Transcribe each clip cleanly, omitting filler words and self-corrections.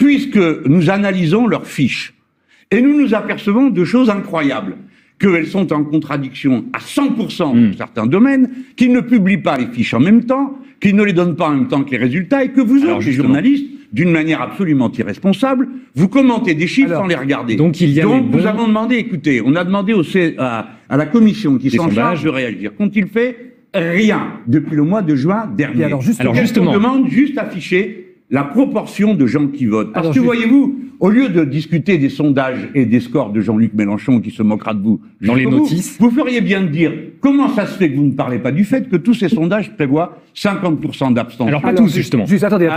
puisque nous analysons leurs fiches. Et nous nous apercevons de choses incroyables. Qu'elles sont en contradiction à 100% dans certains domaines, qu'ils ne publient pas les fiches en même temps, qu'ils ne les donnent pas en même temps que les résultats, et que vous autres, les journalistes, d'une manière absolument irresponsable, vous commentez des chiffres sans les regarder. Donc nous avons demandé, écoutez, on a demandé à la commission qui s'en charge de réagir. Qu'ont-ils fait? Rien depuis le mois de juin dernier. Alors justement, on demande juste afficher la proportion de gens qui votent. Parce que voyez-vous, au lieu de discuter des sondages et des scores de Jean-Luc Mélenchon qui se moquera de vous dans les notices, vous feriez bien de dire comment ça se fait que vous ne parlez pas du fait que tous ces sondages prévoient 50% d'abstention. Alors pas tous, justement. Juste, attendez.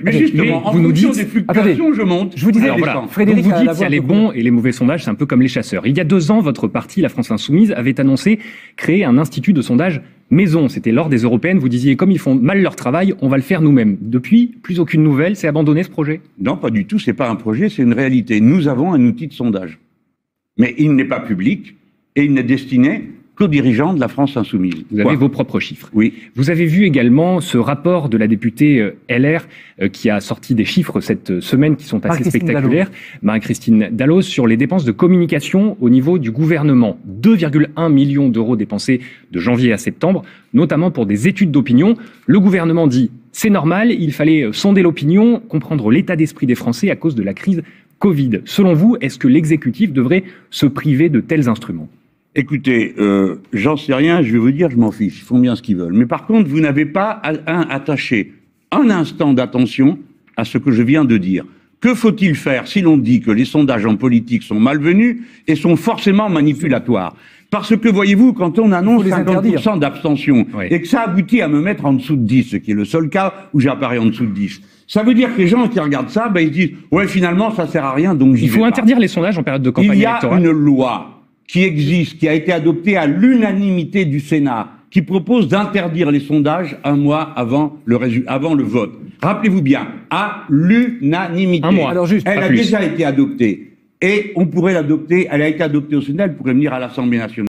Mais justement, en fonction des fluctuations, je monte. Je vous disais, Frédéric, vous dites qu'il y a les bons et les mauvais sondages, c'est un peu comme les chasseurs. Il y a 2 ans, votre parti, la France Insoumise, avait annoncé créer un institut de sondage maison. C'était lors des européennes. Vous disiez, comme ils font mal leur travail, on va le faire nous-mêmes. Depuis, plus aucune nouvelle. C'est abandonné ce projet? Non, pas du tout. C'est pas un projet, c'est une réalité. Nous avons un outil de sondage. Mais il n'est pas public et il n'est destiné qu'aux dirigeants de la France Insoumise. Vous avez vos propres chiffres. Oui. Vous avez vu également ce rapport de la députée LR qui a sorti des chiffres cette semaine qui sont assez spectaculaires. Marie-Christine Dalloz, sur les dépenses de communication au niveau du gouvernement. 2,1 millions d'euros dépensés de janvier à septembre, notamment pour des études d'opinion. Le gouvernement dit c'est normal, il fallait sonder l'opinion, comprendre l'état d'esprit des Français à cause de la crise Covid. Selon vous, est-ce que l'exécutif devrait se priver de tels instruments? Écoutez, j'en sais rien, je vais vous dire, je m'en fiche, ils font bien ce qu'ils veulent. Mais par contre, vous n'avez pas attaché un instant d'attention à ce que je viens de dire. Que faut-il faire si l'on dit que les sondages en politique sont malvenus et sont forcément manipulatoires? Parce que, voyez-vous, quand on annonce 50% d'abstention et que ça aboutit à me mettre en dessous de 10, ce qui est le seul cas où j'apparais en dessous de 10, ça veut dire que les gens qui regardent ça, ils se disent « Ouais, finalement, ça sert à rien, donc j'y vais pas ». Il faut interdire les sondages en période de campagne électorale. Il y a une loi qui existe, qui a été adoptée à l'unanimité du Sénat, qui propose d'interdire les sondages un mois avant le vote. Rappelez-vous bien, à l'unanimité. Un mois. Elle a déjà été adoptée. Et on pourrait l'adopter, elle a été adoptée au Sénat, elle pourrait venir à l'Assemblée nationale.